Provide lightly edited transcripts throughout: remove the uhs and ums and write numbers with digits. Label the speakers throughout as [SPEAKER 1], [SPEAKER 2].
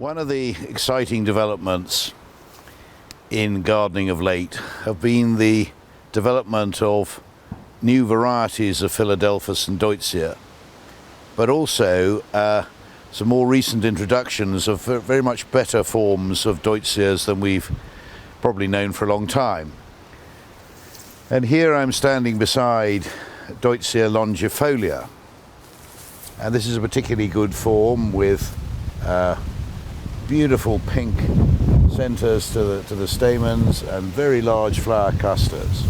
[SPEAKER 1] One of the exciting developments in gardening of late have been the development of new varieties of Philadelphus and Deutzia, but also some more recent introductions of very much better forms of Deutzias than we've probably known for a long time. And here I'm standing beside Deutzia longifolia, and this is a particularly good form with beautiful pink centres to the stamens and very large flower clusters.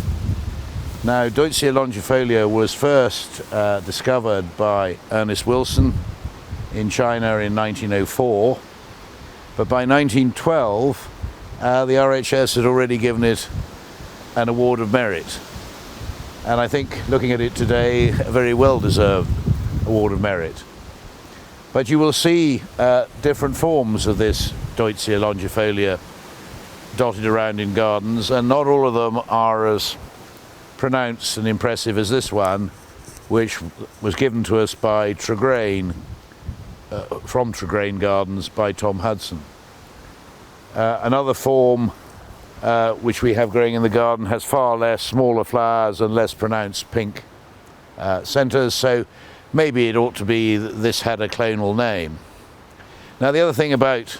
[SPEAKER 1] Now, Deutzia longifolia was first discovered by Ernest Wilson in China in 1904, but by 1912 the RHS had already given it an award of merit, and I think, looking at it today, a very well-deserved award of merit. But you will see different forms of this Deutzia longifolia dotted around in gardens, and not all of them are as pronounced and impressive as this one, which was given to us by Tregrain, from Tregrain Gardens, by Tom Hudson. Another form which we have growing in the garden has far less smaller flowers and less pronounced pink centres, so maybe it ought to be that this had a clonal name. Now, the other thing about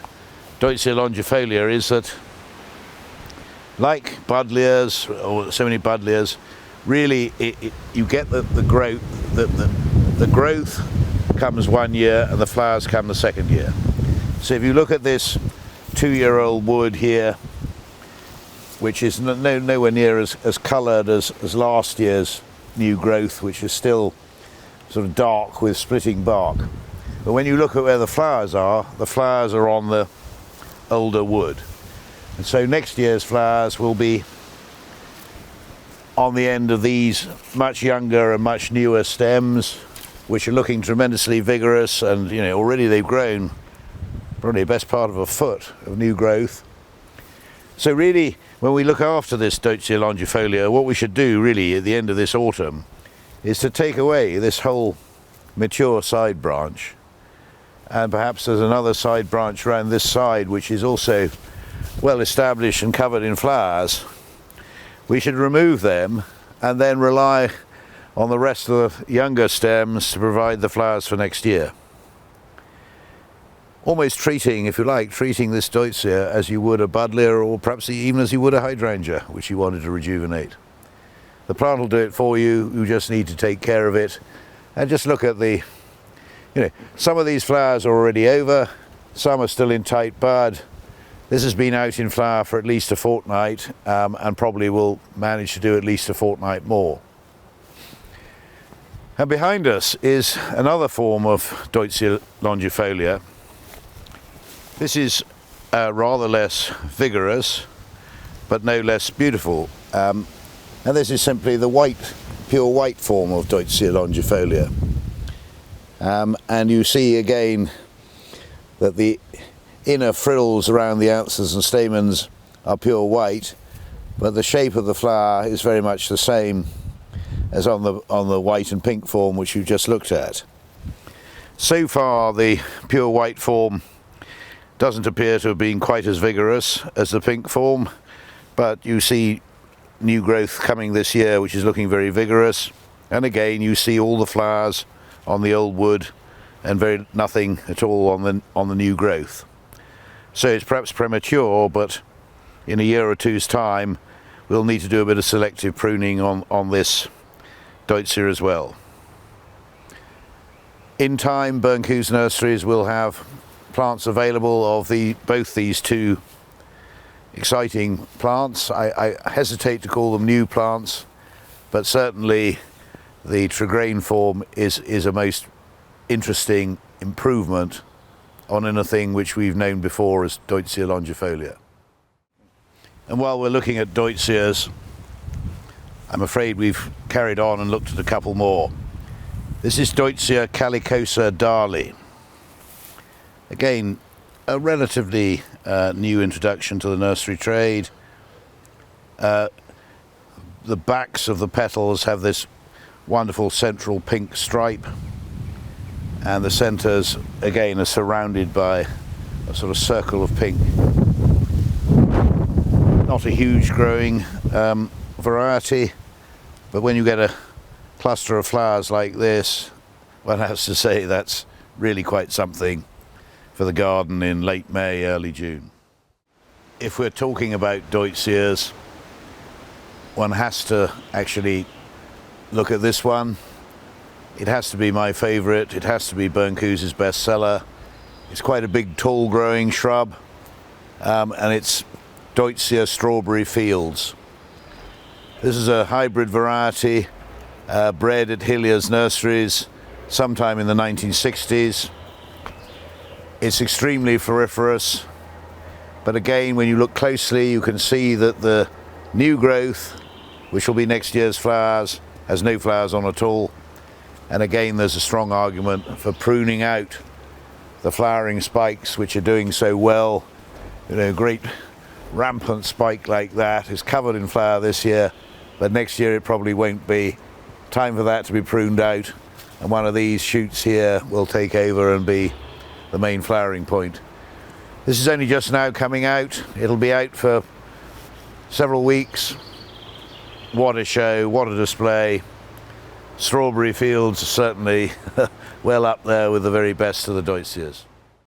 [SPEAKER 1] Deutzia longifolia is that, like buddleias, or so many buddleias, really you get the growth. The growth comes one year and the flowers come the second year. So if you look at this 2-year-old wood here, which is nowhere near as coloured as last year's new growth, which is still sort of dark with splitting bark. But when you look at where the flowers are on the older wood. And so next year's flowers will be on the end of these much younger and much newer stems, which are looking tremendously vigorous, and already they've grown probably the best part of a foot of new growth. So really, when we look after this Deutzia longifolia, what we should do really at the end of this autumn is to take away this whole mature side branch, and perhaps there's another side branch around this side which is also well established and covered in flowers. We should remove them and then rely on the rest of the younger stems to provide the flowers for next year. Almost treating, if you like, treating this Deutzia as you would a buddleia, or perhaps even as you would a hydrangea, which you wanted to rejuvenate. The plant will do it for you. You just need to take care of it, and just look at the, some of these flowers are already over, some are still in tight bud. This has been out in flower for at least a fortnight, and probably will manage to do at least a fortnight more. And behind us is another form of Deutzia longifolia. This is rather less vigorous, but no less beautiful. And this is simply the pure white form of Deutzia longifolia. And you see again that the inner frills around the anthers and stamens are pure white, but the shape of the flower is very much the same as on the white and pink form which you just looked at. So far, the pure white form doesn't appear to have been quite as vigorous as the pink form, but you see new growth coming this year which is looking very vigorous, and again you see all the flowers on the old wood and nothing at all on the new growth. So it's perhaps premature, but in a year or two's time we'll need to do a bit of selective pruning on this Deutzia as well. In time, Bernkoos nurseries will have plants available of both these two exciting plants. I hesitate to call them new plants, but certainly the Tregrain form is a most interesting improvement on anything which we've known before as Deutzia longifolia. And while we're looking at Deutzias, I'm afraid we've carried on and looked at a couple more. This is Deutzia calycosa Dali. Again, a relatively new introduction to the nursery trade. The backs of the petals have this wonderful central pink stripe, and the centres again are surrounded by a sort of circle of pink. Not a huge growing variety, but when you get a cluster of flowers like this, one has to say that's really quite something for the garden in late May, early June. If we're talking about Deutzias, one has to actually look at this one. It has to be my favourite. It has to be Bernkoos's bestseller. It's quite a big, tall growing shrub, and it's Deutzia Strawberry Fields. This is a hybrid variety bred at Hilliers Nurseries sometime in the 1960s. It's extremely floriferous, but again, when you look closely, you can see that the new growth, which will be next year's flowers, has no flowers on at all. And again, there's a strong argument for pruning out the flowering spikes, which are doing so well. You know, great rampant spike like that is covered in flower this year, but next year it probably won't be. Time for that to be pruned out, and one of these shoots here will take over and be the main flowering point. This is only just now coming out. It'll be out for several weeks. What a show, what a display. Strawberry Fields are certainly well up there with the very best of the Deutzias.